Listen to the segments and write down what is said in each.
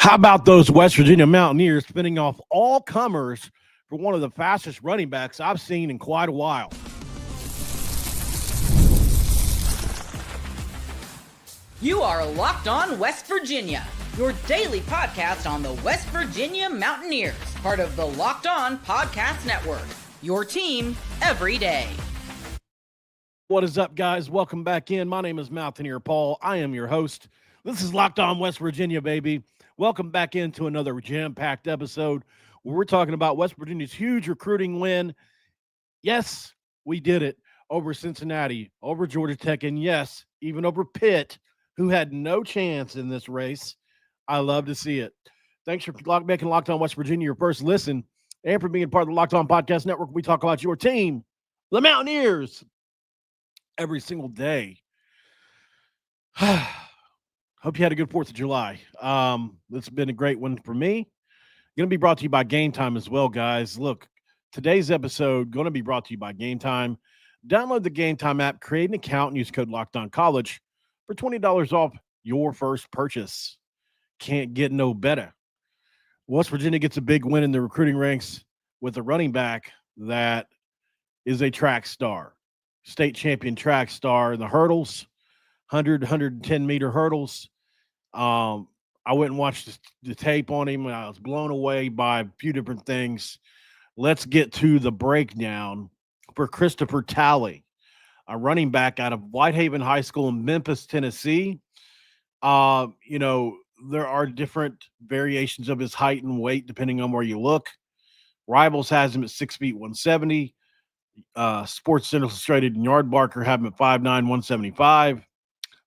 How about those West Virginia Mountaineers spinning off all comers for one of the fastest running backs I've seen in quite a while? You are Locked On West Virginia, your daily podcast on the West Virginia Mountaineers, part of the Locked On Podcast Network, your team every day. What is up, guys? Welcome back in. My name is Mountaineer Paul. I am your host. This is Locked On West Virginia, baby. Welcome back into another jam-packed episode where we're talking about West Virginia's huge recruiting win. Yes, we did it over Cincinnati, over Georgia Tech, and yes, even over Pitt, who had no chance in this race. I love to see it. Thanks for making Locked On West Virginia your first listen and for being part of the Locked On Podcast Network. We talk about your team, the Mountaineers, every single day. Hope you had a good 4th of July. It's been a great one for me. Going to be brought to you by GameTime as well, guys. Look, today's episode going to be brought to you by GameTime. Download the GameTime app, create an account, and use code LOCKEDONCollege for $20 off your first purchase. Can't get no better. West Virginia gets a big win in the recruiting ranks with a running back that is a track star, state champion track star in the hurdles, 110-meter hurdles. I went and watched the tape on him, and I was blown away by a few different things. Let's get to the breakdown for Christopher Talley, a running back out of Whitehaven High School in Memphis, Tennessee. There are different variations of his height and weight depending on where you look. Rivals has him at 6 feet 170. Sports Illustrated and Yardbarker have him at 5'9", 175.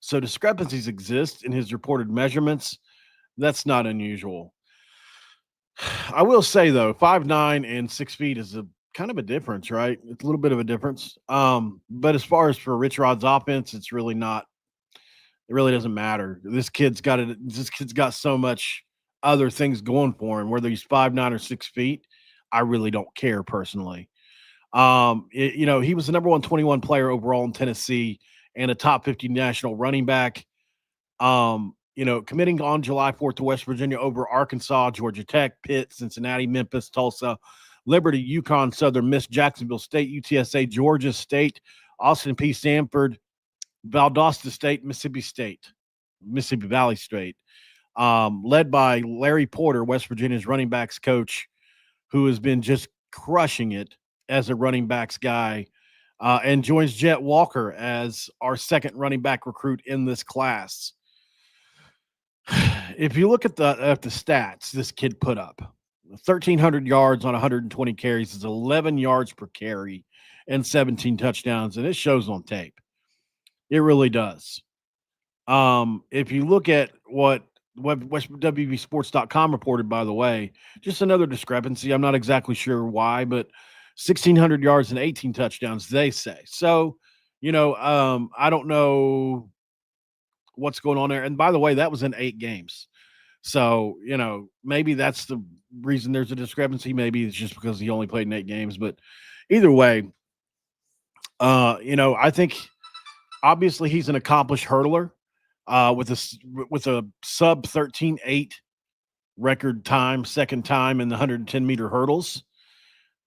So discrepancies exist in his reported measurements. That's not unusual. I will say, though, 5'9" and 6 feet is a kind of a difference, right? It's a little bit of a difference. But as far as for Rich Rod's offense, it's really not. It really doesn't matter. This kid's got so much other things going for him, whether he's 5'9" or 6 feet. I really don't care personally. He was the number 121 player overall in Tennessee and a top 50 national running back. Committing on July 4th to West Virginia over Arkansas, Georgia Tech, Pitt, Cincinnati, Memphis, Tulsa, Liberty, UConn, Southern Miss, Jacksonville State, UTSA, Georgia State, Austin P. Sanford, Valdosta State, Mississippi Valley State, led by Larry Porter, West Virginia's running backs coach, who has been just crushing it as a running backs guy, and joins Jet Walker as our second running back recruit in this class. If you look at the stats this kid put up, 1,300 yards on 120 carries is 11 yards per carry and 17 touchdowns, and it shows on tape. It really does. If you look at what WVSports.com reported, by the way, just another discrepancy. I'm not exactly sure why, but 1,600 yards and 18 touchdowns, they say. So, I don't know what's going on there. And by the way, that was in 8 games. So, maybe that's the reason there's a discrepancy. Maybe it's just because he only played in 8 games. But either way, I think obviously he's an accomplished hurdler with a sub 13.8 record time, second time in the 110-meter hurdles.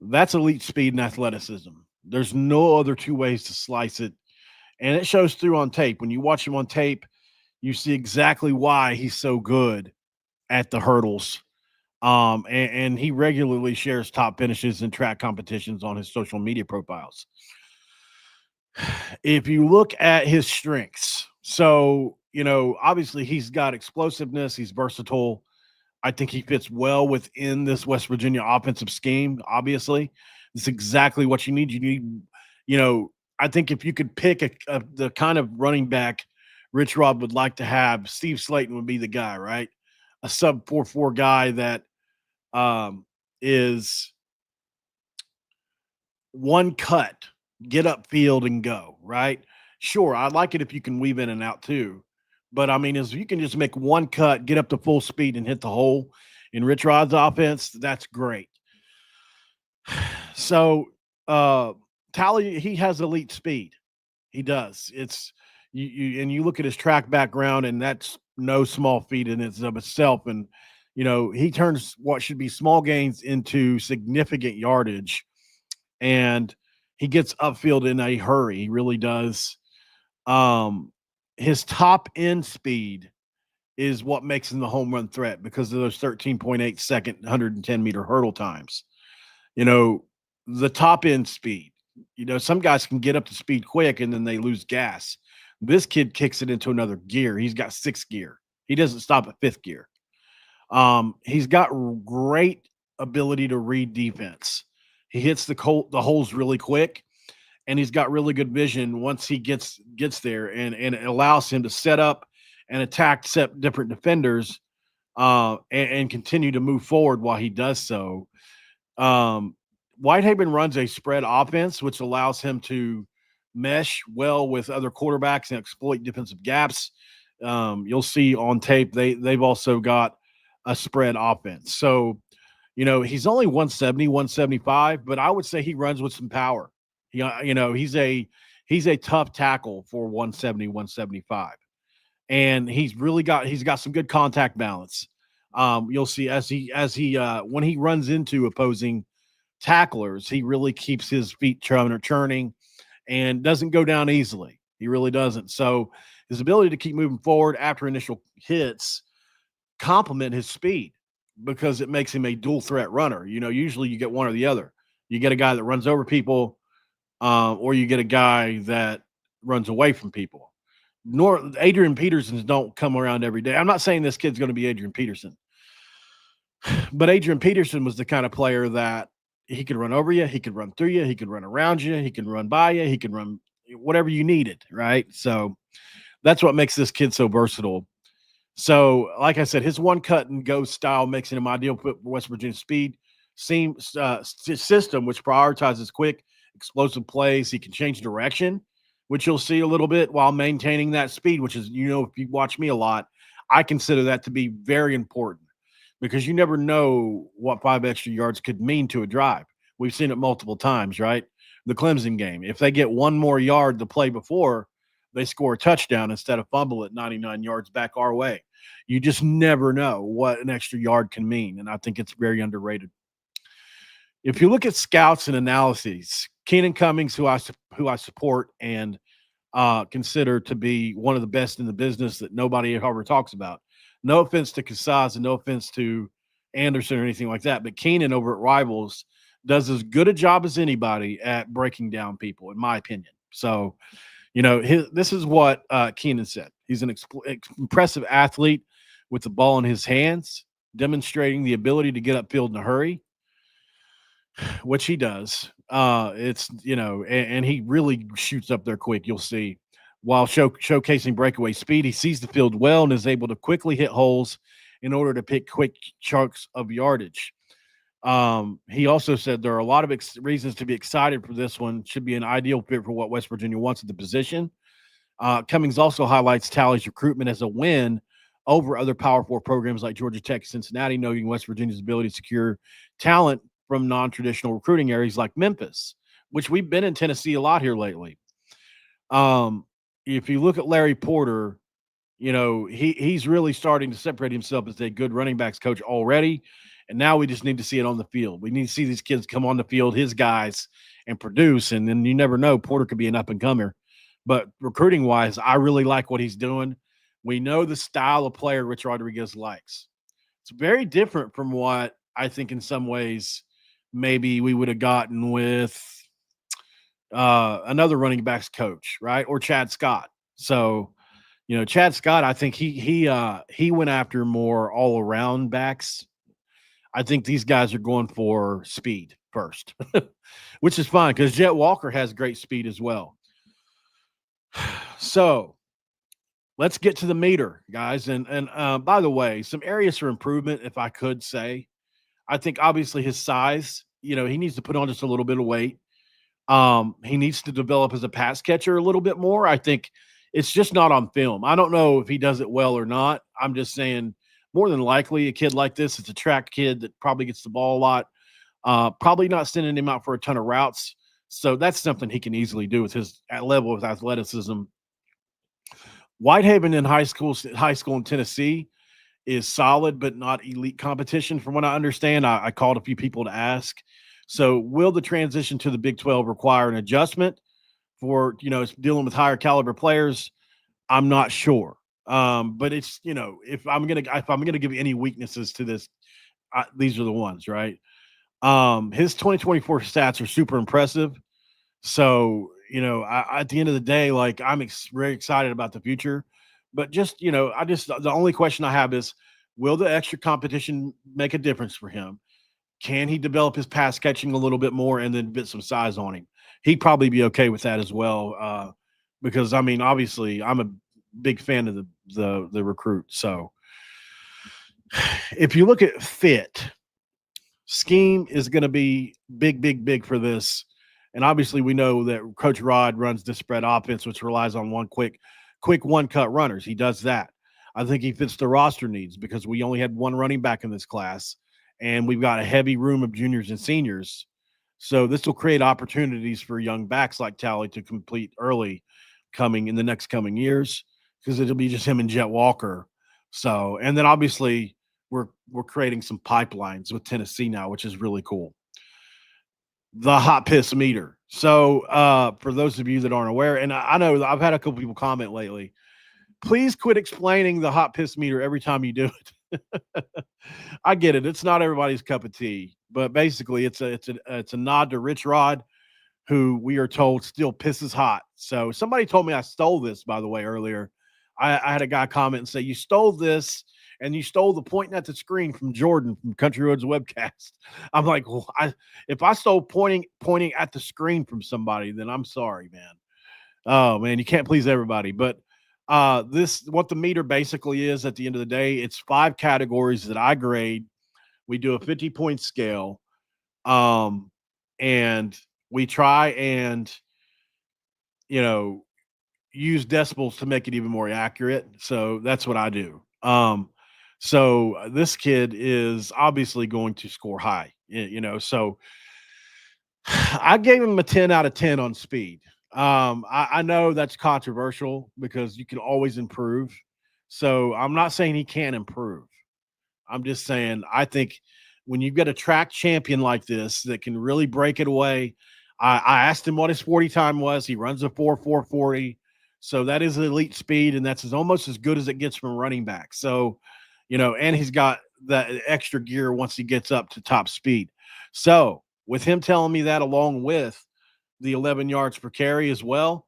That's elite speed and athleticism. There's no other two ways to slice it. And it shows through on tape. When you watch him on tape, you see exactly why he's so good at the hurdles. And he regularly shares top finishes in track competitions on his social media profiles. If you look at his strengths, so, obviously he's got explosiveness. He's versatile. I think he fits well within this West Virginia offensive scheme. Obviously, it's exactly what you need. You need, I think if you could pick the kind of running back Rich Rod would like to have, Steve Slayton would be the guy, right? A sub 4.4 guy that is one cut, get upfield and go, right? Sure, I like it if you can weave in and out too. But, if you can just make one cut, get up to full speed, and hit the hole in Rich Rod's offense, that's great. So, Thally, he has elite speed. He does. It's you look at his track background, and that's no small feat in and of itself. And He turns what should be small gains into significant yardage, and he gets upfield in a hurry. He really does. His top end speed is what makes him the home run threat because of those 13.8 second 110-meter hurdle times. The top end speed. Some guys can get up to speed quick and then they lose gas. This kid kicks it into another gear. He's got sixth gear. He doesn't stop at fifth gear. He's got great ability to read defense. He hits the holes really quick, and he's got really good vision once he gets there, and it allows him to set up and attack different defenders and continue to move forward while he does so. Whitehaven runs a spread offense, which allows him to mesh well with other quarterbacks and exploit defensive gaps. You'll see on tape they've also got a spread offense. So, he's only 170, 175, but I would say he runs with some power. He's a tough tackle for 170, 175. And he's got some good contact balance. You'll see as he when he runs into opposing tacklers, he really keeps his feet churning and doesn't go down easily. He really doesn't. So his ability to keep moving forward after initial hits complement his speed because it makes him a dual threat runner. Usually you get one or the other. You get a guy that runs over people, or you get a guy that runs away from people. Adrian Petersons don't come around every day. I'm not saying this kid's going to be Adrian Peterson, but Adrian Peterson was the kind of player that he could run over you, he could run through you, he could run around you, he could run by you, he could run whatever you needed, right? So that's what makes this kid so versatile. So, like I said, his one cut and go style makes him ideal for West Virginia speed system, which prioritizes quick, explosive plays. He can change direction, which you'll see a little bit while maintaining that speed, which is, if you watch me a lot, I consider that to be very important because you never know what 5 extra yards could mean to a drive. We've seen it multiple times, right? The Clemson game. If they get one more yard the play before, they score a touchdown instead of fumble at 99 yards back our way. You just never know what an extra yard can mean, and I think it's very underrated. If you look at scouts and analyses, Keenan Cummings, who I support and consider to be one of the best in the business that nobody ever talks about. No offense to Casaz and no offense to Anderson or anything like that, but Keenan over at Rivals does as good a job as anybody at breaking down people, in my opinion. So, this is what Keenan said. He's an impressive athlete with the ball in his hands, demonstrating the ability to get upfield in a hurry, which he does. And he really shoots up there quick, you'll see. While showcasing breakaway speed, he sees the field well and is able to quickly hit holes in order to pick quick chunks of yardage. He also said there are a lot of reasons to be excited for this one. Should be an ideal fit for what West Virginia wants at the position. Cummings also highlights Tally's recruitment as a win over other Power 4 programs like Georgia Tech, Cincinnati, noting West Virginia's ability to secure talent from non-traditional recruiting areas like Memphis, which we've been in Tennessee a lot here lately. If you look at Larry Porter, he's really starting to separate himself as a good running backs coach already. And now we just need to see it on the field. We need to see these kids come on the field, his guys, and produce. And then you never know, Porter could be an up-and-comer. But recruiting-wise, I really like what he's doing. We know the style of player Rich Rodriguez likes. It's very different from what I think in some ways maybe we would have gotten with another running backs coach, right? Or Chad Scott. So, Chad Scott, I think he went after more all-around backs. I think these guys are going for speed first, which is fine because Jet Walker has great speed as well. So let's get to the meter, guys. And by the way, some areas for improvement, if I could say. I think obviously his size, he needs to put on just a little bit of weight. He needs to develop as a pass catcher a little bit more. I think it's just not on film. I don't know if he does it well or not. I'm just saying more than likely a kid like this, it's a track kid that probably gets the ball a lot, probably not sending him out for a ton of routes. So that's something he can easily do with his level of athleticism. Whitehaven in high school in Tennessee is solid, but not elite competition. From what I understand, I called a few people to ask. So, will the transition to the Big 12 require an adjustment for dealing with higher caliber players? I'm not sure. But it's if I'm gonna give any weaknesses to this, these are the ones, right? His 2024 stats are super impressive. So, at the end of the day, like I'm very excited about the future. But the only question I have is, will the extra competition make a difference for him? Can he develop his pass catching a little bit more and then get some size on him? He'd probably be okay with that as well. Because I mean, obviously, I'm a big fan of the recruit. So, if you look at fit, scheme is going to be big, big, big for this. And obviously, we know that Coach Rod runs the spread offense, which relies on quick one cut runners. He does that. I think he fits the roster needs because we only had one running back in this class, and we've got a heavy room of juniors and seniors. So this will create opportunities for young backs like Thally to complete early coming in the next coming years because it'll be just him and Jet Walker. So, and then obviously we're creating some pipelines with Tennessee now, which is really cool. The hot piss meter. So, for those of you that aren't aware, and I know I've had a couple people comment lately, please quit explaining the hot piss meter every time you do it. I get it. It's not everybody's cup of tea, but basically it's a nod to Rich Rod, who we are told still pisses hot. So somebody told me I stole this, by the way, earlier. I had a guy comment and say, you stole this and you stole the pointing at the screen from Jordan from Country Roads Webcast. I'm like, well, if I stole pointing at the screen from somebody, then I'm sorry, man. Oh man, you can't please everybody. But what the meter basically is at the end of the day, it's 5 categories that I grade. We do a 50-point scale. And we try and use decibels to make it even more accurate. So that's what I do. So this kid is obviously going to score high, so I gave him a 10 out of 10 on speed. I know that's controversial because you can always improve. So I'm not saying he can't improve. I'm just saying I think when you've got a track champion like this that can really break it away, I asked him what his 40 time was. He runs a 4.40. So that is elite speed, and that's almost as good as it gets from a running back. So, and he's got that extra gear once he gets up to top speed. So with him telling me that along with the 11 yards per carry as well,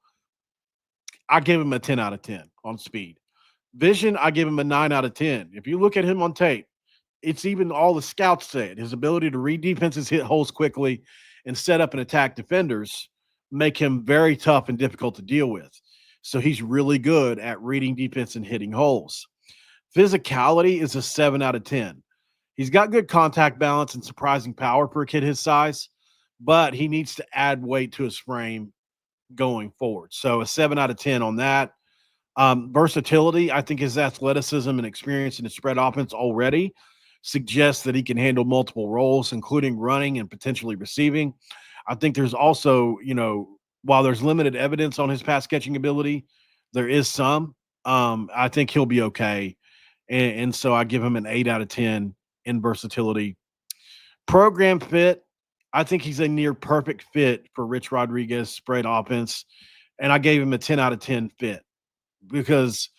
I give him a 10 out of 10 on speed. Vision, I give him a 9 out of 10. If you look at him on tape, it's even all the scouts say it. His ability to read defenses, hit holes quickly, and set up and attack defenders make him very tough and difficult to deal with. So he's really good at reading defense and hitting holes. Physicality is a 7 out of 10. He's got good contact balance and surprising power for a kid his size, but he needs to add weight to his frame going forward. So a 7 out of 10 on that. Versatility, I think his athleticism and experience in the spread offense already suggests that he can handle multiple roles, including running and potentially receiving. I think there's also, while there's limited evidence on his pass catching ability, there is some. I think he'll be okay. And so I give him an 8 out of 10 in versatility. Program fit, I think he's a near perfect fit for Rich Rodriguez spread offense. And I gave him a 10 out of 10 fit because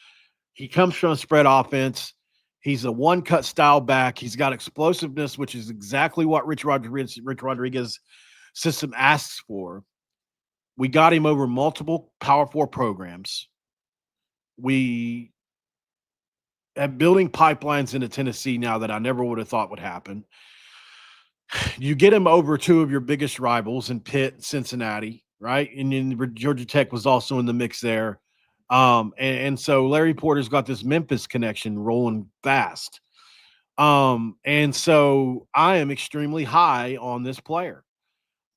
he comes from a spread offense. He's a one-cut style back. He's got explosiveness, which is exactly what Rich Rodriguez system asks for. We got him over multiple Power 4 programs. We have building pipelines into Tennessee now that I never would have thought would happen. You get him over 2 of your biggest rivals in Pitt and Cincinnati, right? And then Georgia Tech was also in the mix there. And so Larry Porter's got this Memphis connection rolling fast. And so I am extremely high on this player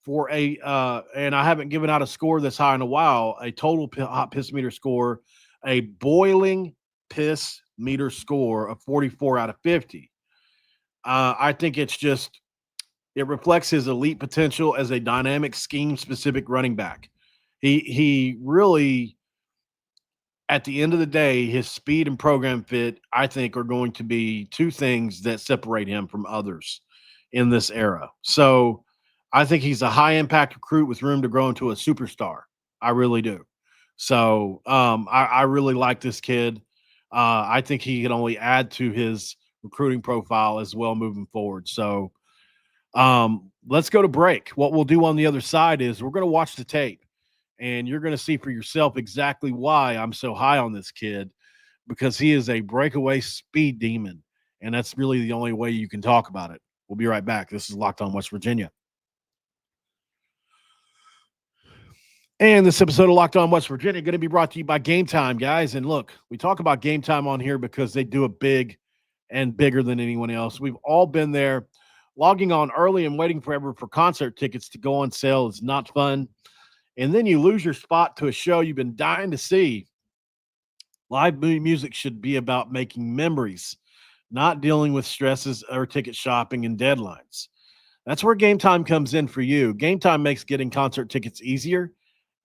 for and I haven't given out a score this high in a while, a total hot piss meter score, a boiling piss meter score of 44 out of 50. I think it reflects his elite potential as a dynamic scheme specific running back. He really at the end of the day, his speed and program fit, I think, are going to be two things that separate him from others in this era. So I think he's a high impact recruit with room to grow into a superstar. I really do. So I really like this kid. I think he can only add to his recruiting profile as well moving forward. So let's go to break. What we'll do on the other side is we're going to watch the tape and you're going to see for yourself exactly why I'm so high on this kid, because he is a breakaway speed demon. And that's really the only way you can talk about it. We'll be right back. This is Locked On West Virginia. And this episode of Locked On West Virginia going to be brought to you by GameTime, guys. And look, we talk about GameTime on here because they do it big and bigger than anyone else. We've all been there. Logging on early and waiting forever for concert tickets to go on sale is not fun. And then you lose your spot to a show you've been dying to see. Live music should be about making memories, not dealing with stresses or ticket shopping and deadlines. That's where GameTime comes in for you. GameTime makes getting concert tickets easier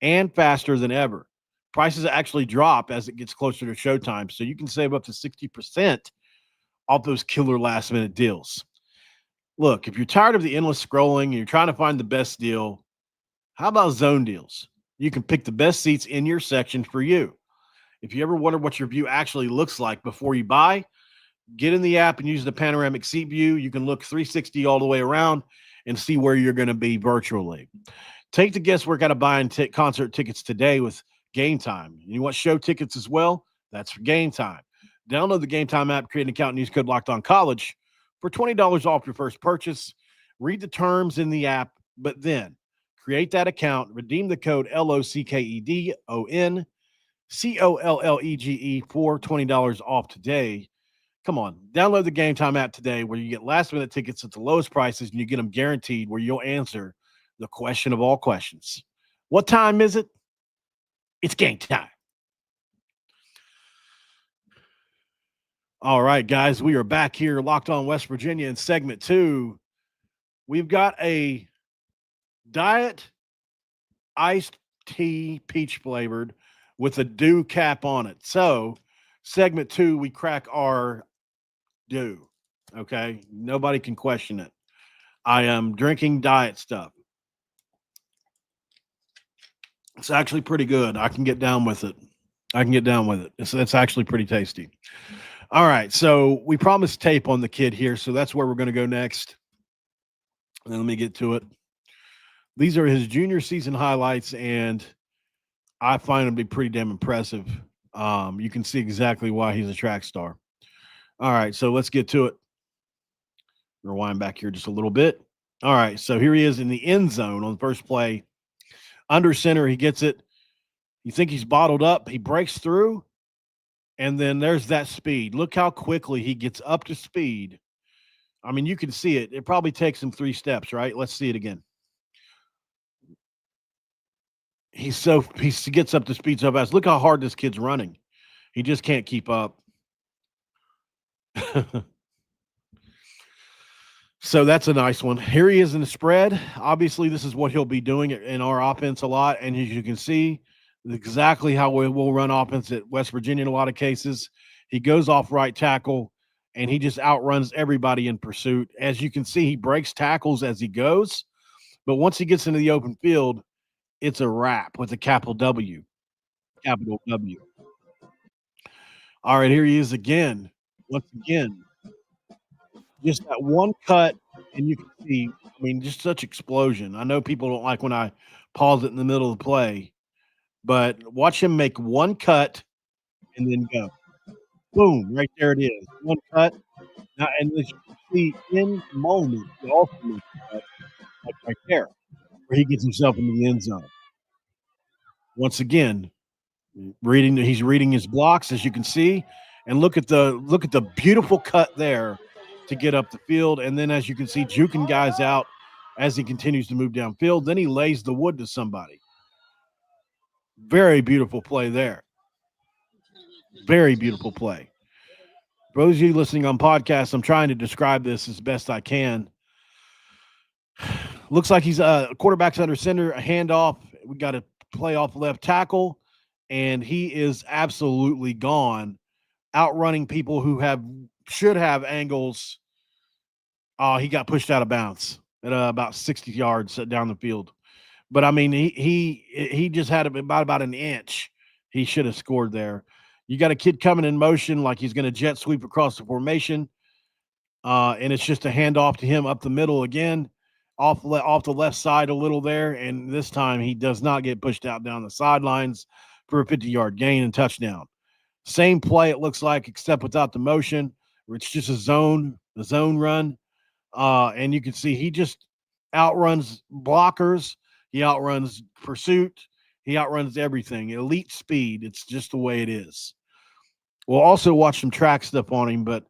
and faster than ever. Prices actually drop as it gets closer to showtime, so you can save up to 60% off those killer last-minute deals. Look, if you're tired of the endless scrolling and you're trying to find the best deal, how about zone deals? You can pick the best seats in your section for you. If you ever wonder what your view actually looks like before you buy, get in the app and use the panoramic seat view. You can look 360 all the way around and see where you're going to be virtually. Take the guesswork out of buying concert tickets today with GameTime. You want show tickets as well? That's for GameTime. Download the GameTime app, create an account, and use code LOCKEDONCollege for $20 off your first purchase. Read the terms in the app, but then create that account, redeem the code LOCKEDONCOLLEGE for $20 off today. Come on, download the GameTime app today where you get last-minute tickets at the lowest prices and you get them guaranteed where you'll answer the question of all questions. What time is it? It's game time. All right, guys, we are back here, Locked On West Virginia in segment 2. We've got a diet iced tea peach flavored with a dew cap on it. So segment 2, we crack our dew. Okay. Nobody can question it. I am drinking diet stuff. It's actually pretty good. I can get down with it. It's actually pretty tasty. All right. So we promised tape on the kid here. So that's where we're going to go next. And let me get to it. These are his junior season highlights, and I find them to be pretty damn impressive. You can see exactly why he's a track star. All right, so let's get to it. Rewind back here just a little bit. All right, so here he is in the end zone on the first play. Under center, he gets it. You think he's bottled up. He breaks through, and then there's that speed. Look how quickly he gets up to speed. I mean, you can see it. It probably takes him 3 steps, right? Let's see it again. He gets up to speed so fast. Look how hard this kid's running. He just can't keep up. So that's a nice one. Here he is in the spread. Obviously, this is what he'll be doing in our offense a lot. And as you can see, exactly how we'll run offense at West Virginia in a lot of cases. He goes off right tackle, and he just outruns everybody in pursuit. As you can see, he breaks tackles as he goes. But once he gets into the open field, it's a wrap with a capital W. Capital W. All right, here he is again. Once again, just that one cut, and you can see, I mean, just such explosion. I know people don't like when I pause it in the middle of the play, but watch him make one cut and then go. Boom, right there it is. One cut. Now, and as you can see in the moment, he also makes a cut, like right there, where he gets himself into the end zone. Once again, he's reading his blocks, as you can see, and look at the beautiful cut there to get up the field. And then, as you can see, juking guys out as he continues to move downfield. Then he lays the wood to somebody. Very beautiful play there. Very beautiful play. For those of you listening on podcasts, I'm trying to describe this as best I can. Looks like he's quarterback's under center, a handoff. We got a play off left tackle, and he is absolutely gone, outrunning people who should have angles. He got pushed out of bounds at about 60 yards down the field. But I mean, he just had about an inch. He should have scored there. You got a kid coming in motion like he's going to jet sweep across the formation, and it's just a handoff to him up the middle again, off the left side a little there, and this time he does not get pushed out down the sidelines for a 50-yard gain and touchdown. Same play it looks like, except without the motion, where it's just a zone run, and you can see he just outruns blockers. He outruns pursuit. He outruns everything. Elite speed. It's just the way it is. We'll also watch some track stuff on him, but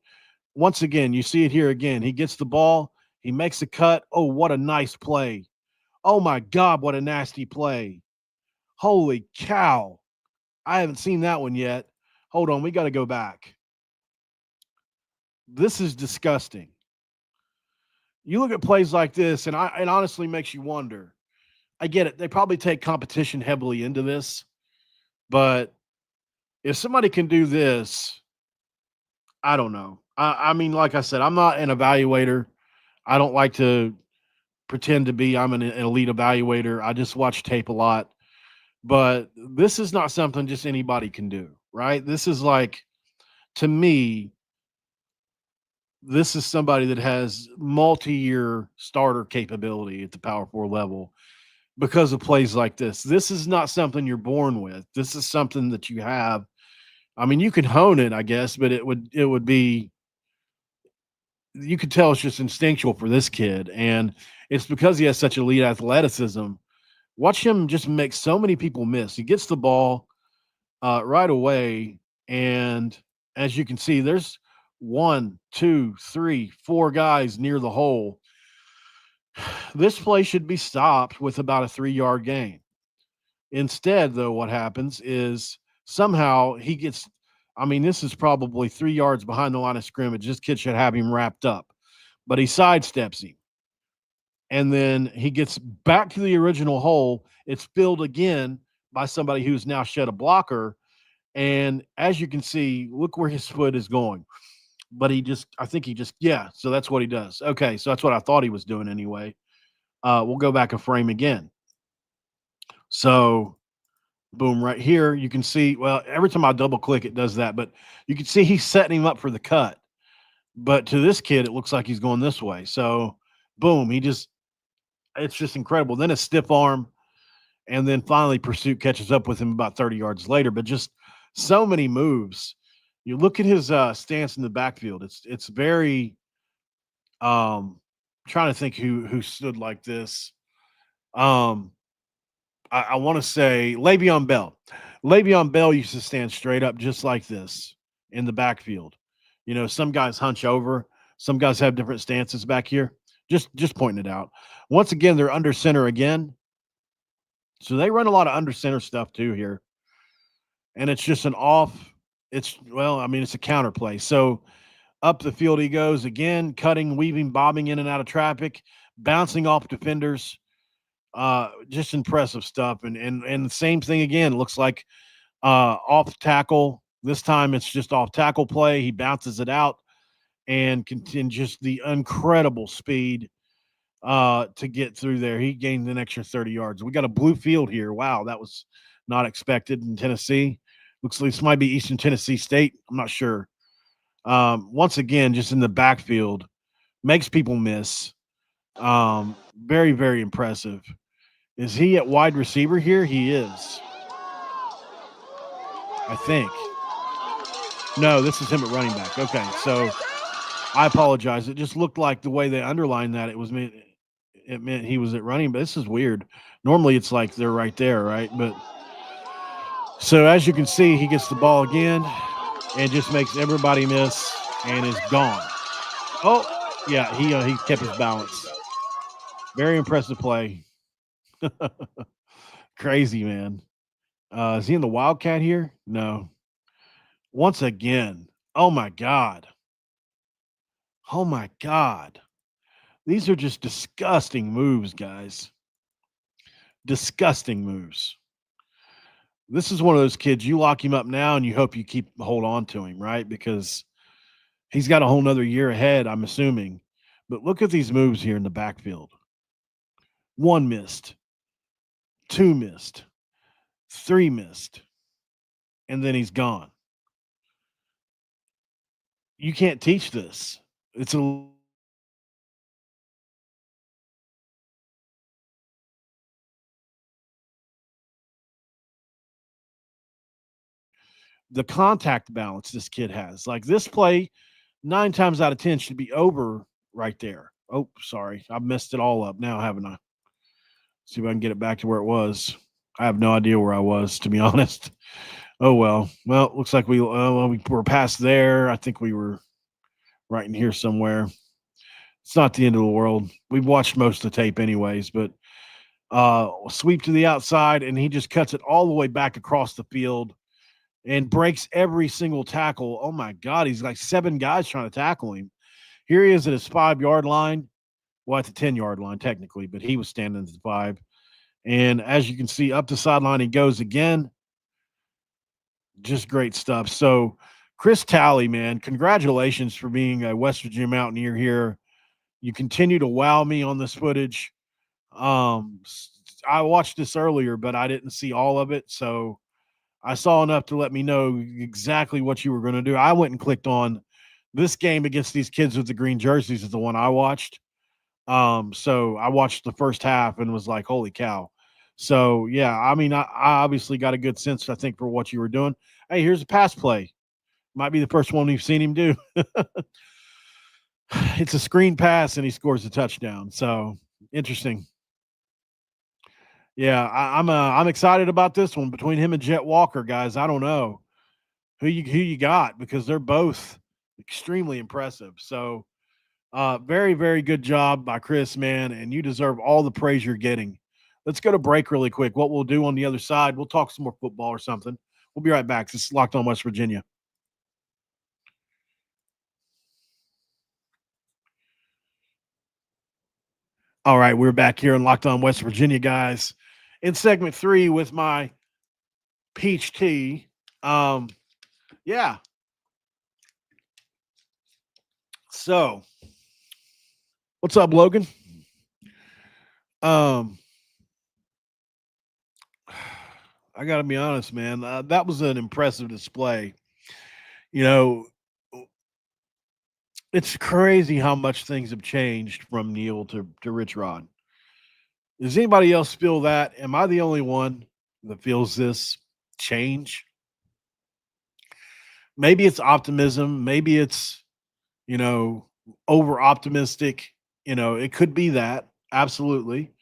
once again, you see it here again. He gets the ball. He makes a cut. Oh, what a nice play. Oh, my God, what a nasty play. Holy cow. I haven't seen that one yet. Hold on. We got to go back. This is disgusting. You look at plays like this, and it honestly makes you wonder. I get it. They probably take competition heavily into this, but if somebody can do this, I don't know. I mean, like I said, I'm not an evaluator. I don't like to pretend to be. I'm an elite evaluator. I just watch tape a lot. But this is not something just anybody can do, right? This is like, to me, this is somebody that has multi-year starter capability at the Power 4 level because of plays like this. This is not something you're born with. This is something that you have. I mean, you could hone it, I guess, but it would be, you could tell it's just instinctual for this kid. And it's because he has such elite athleticism. Watch him just make so many people miss. He gets the ball right away. And as you can see, there's 1, 2, 3, 4 guys near the hole. This play should be stopped with about a 3-yard gain. Instead, though, what happens is somehow he gets, I mean, this is probably 3 yards behind the line of scrimmage. This kid should have him wrapped up, but he sidesteps him. And then he gets back to the original hole. It's filled again by somebody who's now shed a blocker. And as you can see, look where his foot is going. But so that's what he does. Okay, so that's what I thought he was doing anyway. We'll go back a frame again. So, boom, right here, you can see, well, every time I double click, it does that. But you can see he's setting him up for the cut. But to this kid, it looks like he's going this way. So, boom, it's just incredible. Then a stiff arm, and then finally pursuit catches up with him about 30 yards later. But just so many moves. You look at his stance in the backfield. It's very trying to think who stood like this. I want to say Le'Veon Bell. Le'Veon Bell used to stand straight up just like this in the backfield. You know, some guys hunch over. Some guys have different stances back here. Just pointing it out. Once again, they're under center again. So they run a lot of under center stuff too here. And it's just it's a counter play. So up the field he goes again, cutting, weaving, bobbing in and out of traffic, bouncing off defenders. Just impressive stuff. And the same thing again, looks like off tackle. This time it's just off tackle play. He bounces it out and just the incredible speed to get through there. He gained an extra 30 yards. We got a blue field here. Wow, that was not expected in Tennessee. Looks like this might be Eastern Tennessee State. I'm not sure. Once again, just in the backfield, makes people miss. Very, very impressive. Is he at wide receiver here? He is. I think. No, this is him at running back. Okay, so I apologize. It just looked like the way they underlined that it meant he was at running, but this is weird. Normally it's like they're right there, right? But so as you can see, he gets the ball again and just makes everybody miss and is gone. Oh, yeah, he kept his balance. Very impressive play. Crazy, man. Is he in the Wildcat here? No. Once again, oh my God. Oh my God. These are just disgusting moves, guys. Disgusting moves. This is one of those kids, you lock him up now and you hope you hold on to him, right? Because he's got a whole nother year ahead, I'm assuming. But look at these moves here in the backfield. 1 missed, 2 missed, 3 missed, and then he's gone. You can't teach this. It's the contact balance this kid has. Like this play, 9 times out of 10 should be over right there. Oh, sorry. I messed it all up now, haven't I? See if I can get it back to where it was. I have no idea where I was, to be honest. Oh, well. Well, it looks like we were past there. I think we were right in here somewhere. It's not the end of the world. We've watched most of the tape anyways, but sweep to the outside, and he just cuts it all the way back across the field and breaks every single tackle. Oh, my God. He's like 7 guys trying to tackle him. Here he is at his 5-yard line. Well, at the 10-yard line, technically, but he was standing at the 5. And as you can see, up the sideline he goes again. Just great stuff. So, Chris Talley, man, congratulations for being a West Virginia Mountaineer here. You continue to wow me on this footage. I watched this earlier, but I didn't see all of it. So, I saw enough to let me know exactly what you were going to do. I went and clicked on this game against these kids with the green jerseys is the one I watched. So I watched the first half and was like, holy cow. So, yeah, I mean, I obviously got a good sense, I think, for what you were doing. Hey, here's a pass play. Might be the first one we've seen him do. It's a screen pass, and he scores a touchdown. So, interesting. Yeah, I'm excited about this one between him and Jet Walker, guys. I don't know who you got because they're both extremely impressive. So, very, very good job by Chris, man, and you deserve all the praise you're getting. Let's go to break really quick. What we'll do on the other side, we'll talk some more football or something. We'll be right back. This is Locked on West Virginia. All right, we're back here in Locked on West Virginia, guys, in segment 3 with my peach tea. Yeah. So, what's up, Logan? I got to be honest, man. That was an impressive display. You know, it's crazy how much things have changed from Neil to Rich Rod. Does anybody else feel that? Am I the only one that feels this change? Maybe it's optimism. Maybe it's, over optimistic. It could be that. Absolutely.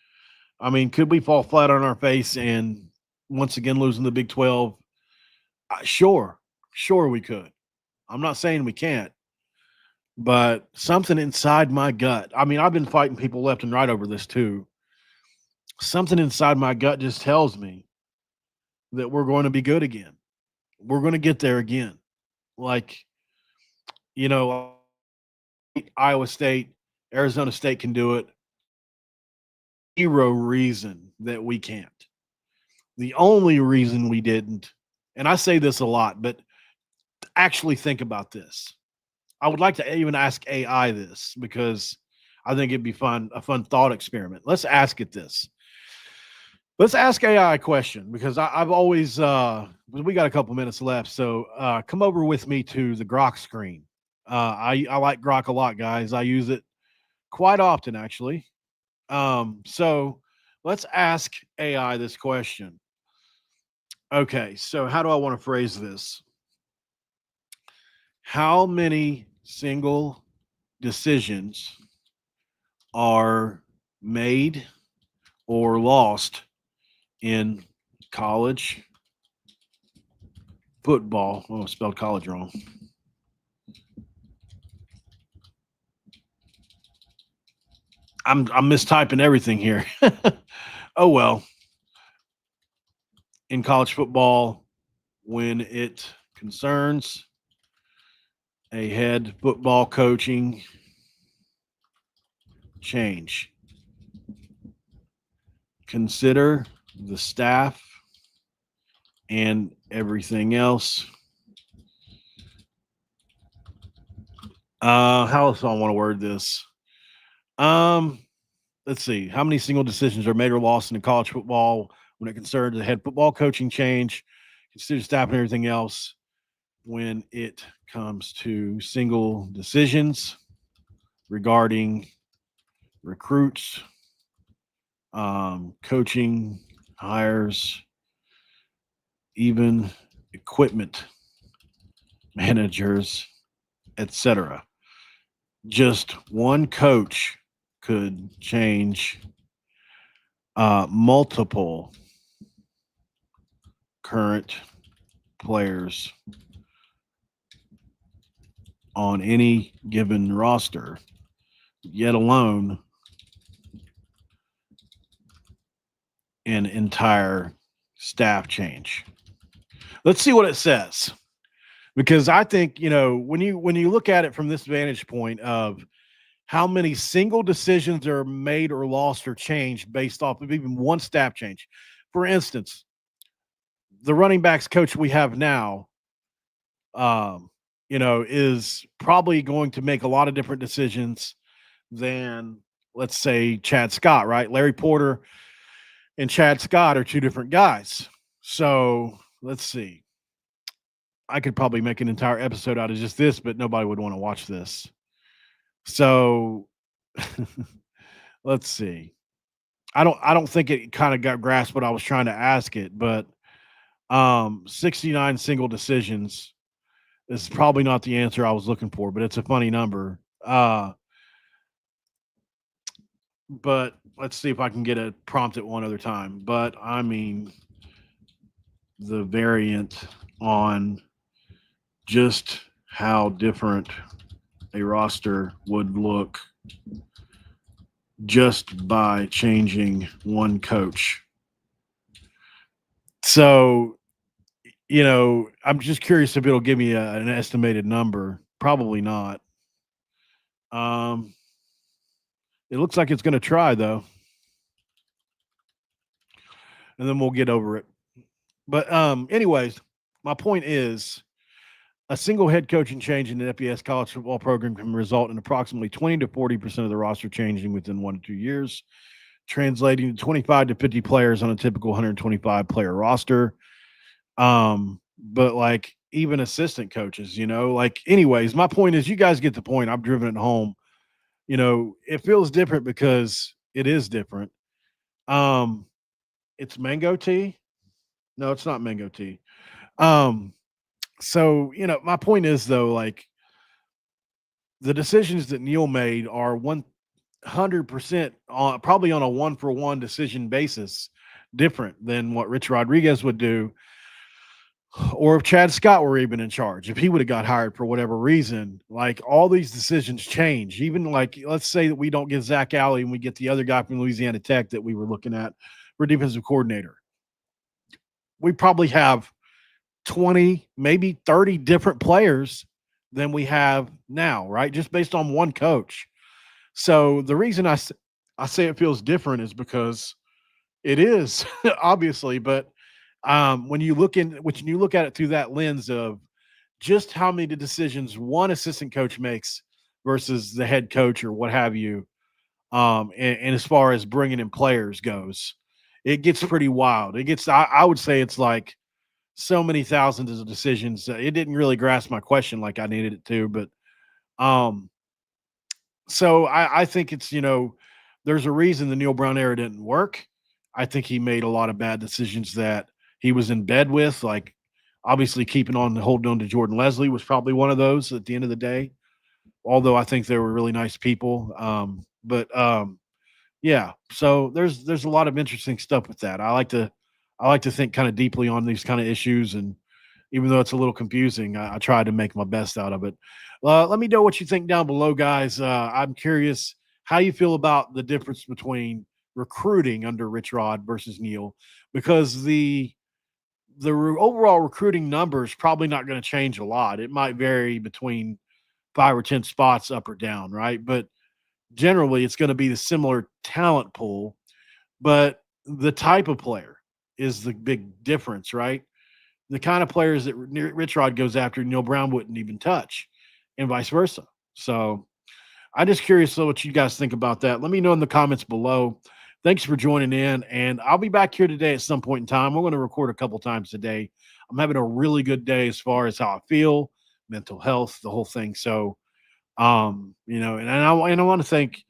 I mean, could we fall flat on our face and once again losing the Big 12? Sure we could. I'm not saying we can't, but something inside my gut. I mean, I've been fighting people left and right over this too. Something inside my gut just tells me that we're going to be good again. We're going to get there again. Like, Iowa State, Arizona State can do it. Zero reason that we can't. The only reason we didn't, and I say this a lot, but actually think about this. I would like to even ask AI this because I think it'd be a fun thought experiment. Let's ask it this. Let's ask AI a question because I've always we got a couple minutes left, so come over with me to the Grok screen. I like Grok a lot, guys. I use it quite often, actually. So let's ask AI this question. Okay, so how do I want to phrase this? How many single decisions are made or lost in college football? Oh, I spelled college wrong. I'm mistyping everything here. Oh well. In college football, when it concerns a head football coaching change, consider the staff and everything else. How else do I want to word this? Let's see. How many single decisions are made or lost in college football when it concerns the head football coaching change, consider staff and everything else when it comes to single decisions regarding recruits, coaching, hires, even equipment managers, etc. Just one coach could change multiple current players on any given roster, yet alone an entire staff change. Let's see what it says. Because I think, when you look at it from this vantage point of how many single decisions are made or lost or changed based off of even one staff change. For instance, the running backs coach we have now, is probably going to make a lot of different decisions than, let's say, Chad Scott, right? Larry Porter and Chad Scott are two different guys. So let's see. I could probably make an entire episode out of just this, but nobody would want to watch this. So let's see. I don't think it kind of got grasped what I was trying to ask it, but 69 single decisions is probably not the answer I was looking for, but it's a funny number. But let's see if I can get a prompt at one other time. But I mean, the variant on just how different a roster would look just by changing one coach. So, I'm just curious if it'll give me an estimated number. Probably not. It looks like it's going to try, though. And then we'll get over it. But anyways, my point is a single head coaching change in the FBS college football program can result in approximately 20 to 40% of the roster changing within 1 to 2 years, translating to 25 to 50 players on a typical 125 player roster. But like even assistant coaches, anyways, my point is you guys get the point. I've driven it home. It feels different because it is different. It's mango tea. No, it's not mango tea. So, my point is though, like the decisions that Neil made are 100% probably on a 1-for-1 decision basis, different than what Rich Rodriguez would do. Or if Chad Scott were even in charge, if he would have got hired for whatever reason, like all these decisions change. Even like, let's say that we don't get Zach Alley and we get the other guy from Louisiana Tech that we were looking at for defensive coordinator. We probably have 20, maybe 30 different players than we have now, right? Just based on one coach. So the reason I say it feels different is because it is obviously, but when you look at it through that lens of just how many decisions one assistant coach makes versus the head coach or what have you, and as far as bringing in players goes, it gets pretty wild. I would say it's like so many thousands of decisions. It didn't really grasp my question like I needed it to, but so I think it's, there's a reason the Neil Brown era didn't work. I think he made a lot of bad decisions that he was in bed with, like obviously holding on to Jordan Leslie was probably one of those at the end of the day, although I think they were really nice people. Yeah, so there's a lot of interesting stuff with that. I like to think kind of deeply on these kind of issues, and even though it's a little confusing, I try to make my best out of it. Let me know what you think down below, guys. I'm curious how you feel about the difference between recruiting under Rich Rod versus Neil, because the overall recruiting number is probably not going to change a lot. It might vary between 5 or 10 spots up or down, right? But generally, it's going to be the similar talent pool, but the type of player is the big difference, right? the kind of players that Rich Rod goes after, Neil Brown wouldn't even touch, and vice versa. So I'm just curious what you guys think about that. Let me know in the comments below. Thanks for joining in, and I'll be back here today at some point in time. We're going to record a couple times today. I'm having a really good day as far as how I feel, mental health, the whole thing. So, and I want to thank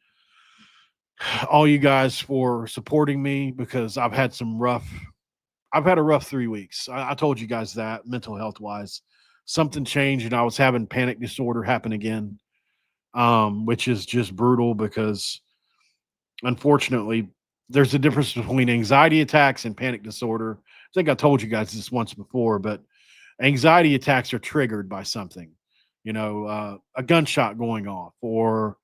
all you guys for supporting me because I've had a rough 3 weeks. I told you guys that mental health wise, something changed and I was having panic disorder happen again, which is just brutal because unfortunately there's a difference between anxiety attacks and panic disorder. I think I told you guys this once before, but anxiety attacks are triggered by something, a gunshot going off or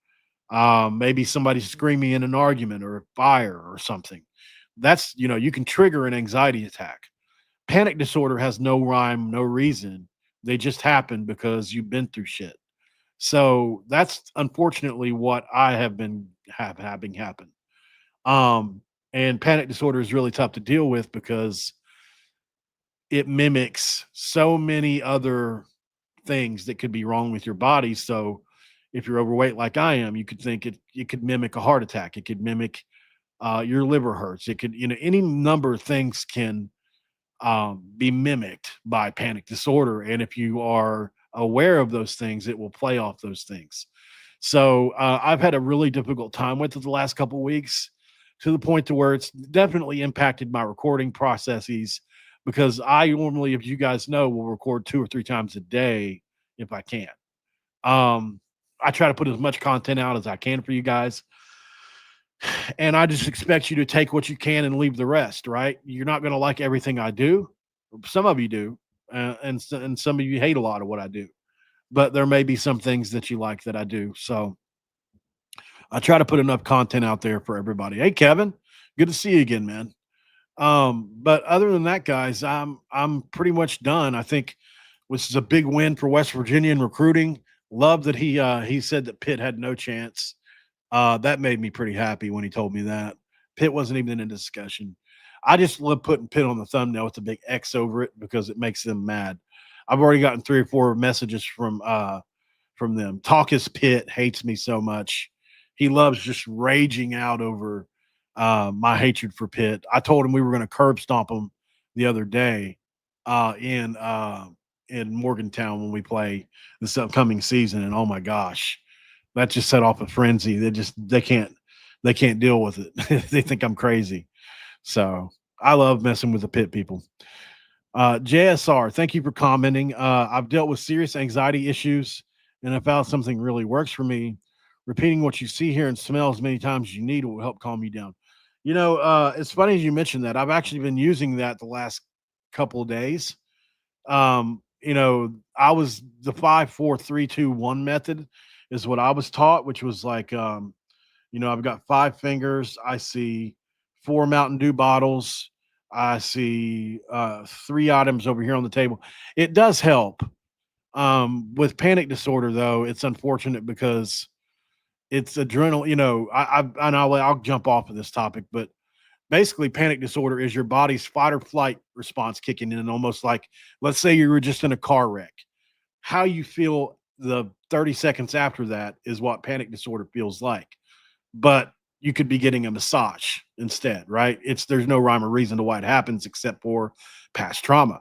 maybe somebody screaming in an argument or a fire or something. That's, you can trigger an anxiety attack. Panic disorder has no rhyme, no reason. They just happen because you've been through shit. So that's unfortunately what I have been having happen. And panic disorder is really tough to deal with because it mimics so many other things that could be wrong with your body. So if you're overweight like I am, you could think it could mimic a heart attack. It could mimic your liver hurts. It could, any number of things can be mimicked by panic disorder. And if you are aware of those things, it will play off those things. So I've had a really difficult time with it the last couple of weeks to the point to where it's definitely impacted my recording processes because I normally, if you guys know, will record 2 or 3 times a day if I can. I try to put as much content out as I can for you guys. And I just expect you to take what you can and leave the rest, right? You're not going to like everything I do. Some of you do. And some of you hate a lot of what I do. But there may be some things that you like that I do. So I try to put enough content out there for everybody. Hey, Kevin, good to see you again, man. But other than that, guys, I'm pretty much done. I think this is a big win for West Virginia in recruiting. Love that he said that Pitt had no chance. That made me pretty happy when he told me that. Pitt wasn't even in a discussion. I just love putting Pitt on the thumbnail with a big X over it because it makes them mad. I've already gotten 3 or 4 messages from them. Talk is Pitt hates me so much. He loves just raging out over my hatred for Pitt. I told him we were going to curb stomp him the other day in Morgantown when we play this upcoming season, and oh my gosh, that just set off a frenzy. They can't deal with it. They think I'm crazy. So I love messing with the Pitt people. JSR, thank you for commenting. I've dealt with serious anxiety issues, and I found something really works for me. Repeating what you see, hear, and smell as many times as you need will help calm you down. It's funny as you mentioned that. I've actually been using that the last couple of days. I was the 5, 4, 3, 2, 1 method is what I was taught, which was like, I've got 5 fingers. I see 4 Mountain Dew bottles. I see 3 items over here on the table. It does help. With panic disorder, though, it's unfortunate because it's adrenaline. I'll jump off of this topic, but basically panic disorder is your body's fight or flight response kicking in, and almost like, let's say you were just in a car wreck. How you feel the 30 seconds after that is what panic disorder feels like. But you could be getting a massage instead, right? There's no rhyme or reason to why it happens except for past trauma.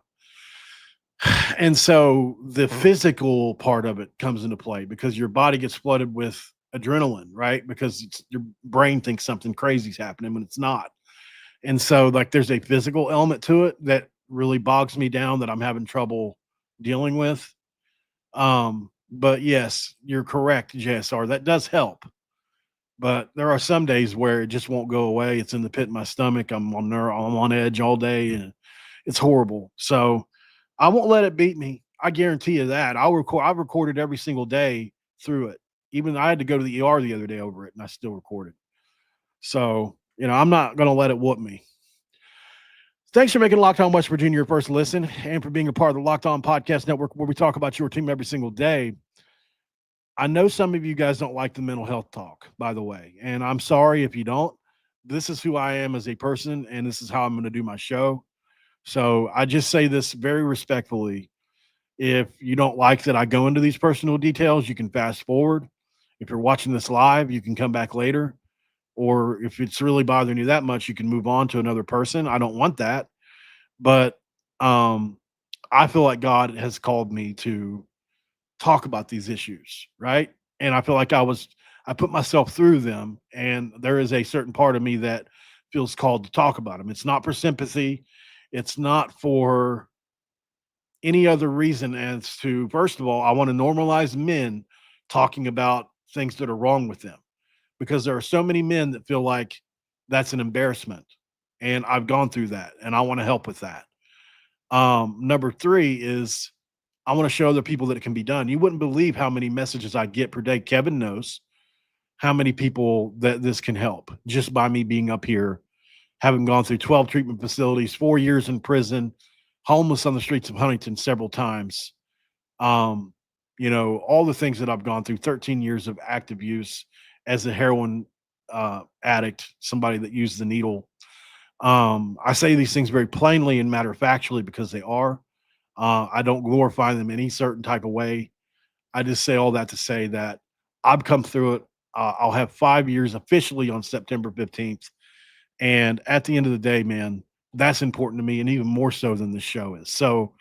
And so the physical part of it comes into play because your body gets flooded with adrenaline, right? Because your brain thinks something crazy is happening when it's not. And so like there's a physical element to it that really bogs me down that I'm having trouble dealing with. But yes, you're correct, JSR. That does help. But there are some days where it just won't go away. It's in the pit of my stomach. I'm on edge all day, and it's horrible. So I won't let it beat me. I guarantee you that. I've recorded every single day through it. Even I had to go to the ER the other day over it, and I still recorded. So, I'm not going to let it whoop me. Thanks for making Locked On West Virginia your first listen and for being a part of the Locked On Podcast Network where we talk about your team every single day. I know some of you guys don't like the mental health talk, by the way, and I'm sorry if you don't. This is who I am as a person, and this is how I'm going to do my show. So I just say this very respectfully. If you don't like that I go into these personal details, you can fast forward. If you're watching this live, you can come back later. Or if it's really bothering you that much, you can move on to another person. I don't want that. But um, I feel like God has called me to talk about these issues, right? And I feel like I put myself through them, and there is a certain part of me that feels called to talk about them. It's not for sympathy, it's not for any other reason as to, first of all, I want to normalize men talking about things that are wrong with them because there are so many men that feel like that's an embarrassment. And I've gone through that and I want to help with that. Number three is I want to show other people that it can be done. You wouldn't believe how many messages I get per day. Kevin knows how many people that this can help just by me being up here, having gone through 12 treatment facilities, 4 years in prison, homeless on the streets of Huntington several times. Um, all the things that I've gone through, 13 years of active use as a heroin addict, somebody that used the needle. I say these things very plainly and matter of factually because they are. I don't glorify them in any certain type of way. I just say all that to say that I've come through it. I'll have 5 years officially on September 15th. And at the end of the day, man, that's important to me, and even more so than the show is. So,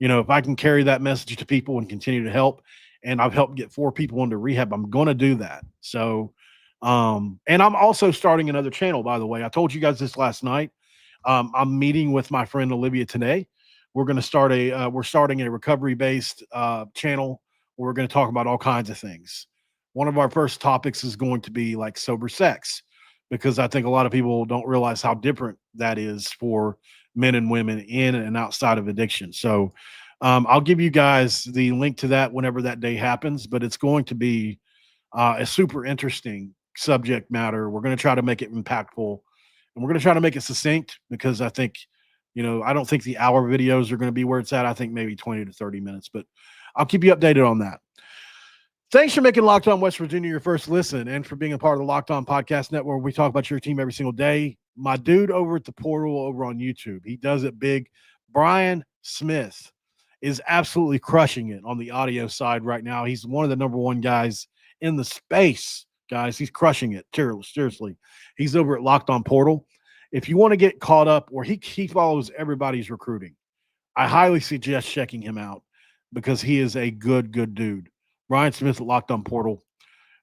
if I can carry that message to people and continue to help, and I've helped get 4 people into rehab, I'm going to do that. So, and I'm also starting another channel, by the way. I told you guys this last night. I'm meeting with my friend Olivia today. We're starting a recovery based channel where we're going to talk about all kinds of things. One of our first topics is going to be like sober sex, because I think a lot of people don't realize how different that is for men and women in and outside of addiction. So I'll give you guys the link to that whenever that day happens, but it's going to be a super interesting subject matter. We're going to try to make it impactful, and we're going to try to make it succinct because I think, I don't think the hour videos are going to be where it's at. I think maybe 20 to 30 minutes, but I'll keep you updated on that. Thanks for making Locked On West Virginia your first listen and for being a part of the Locked On Podcast Network. We talk about your team every single day. My dude over at the portal over on YouTube, he does it big. Brian Smith is absolutely crushing it on the audio side right now. He's one of the number one guys in the space, guys. He's crushing it. Seriously. He's over at Locked On Portal. If you want to get caught up, or he follows everybody's recruiting, I highly suggest checking him out because he is a good dude. Brian Smith at Locked On Portal.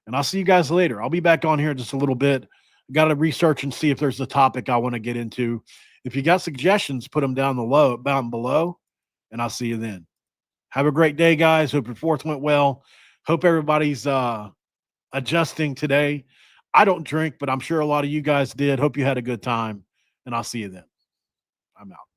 And I'll see you guys later. I'll be back on here in just a little bit. Got to research and see if there's a topic I want to get into. If you got suggestions, put them down below, and I'll see you then. Have a great day, guys. Hope your fourth went well. Hope everybody's adjusting today. I don't drink, but I'm sure a lot of you guys did. Hope you had a good time, and I'll see you then. I'm out.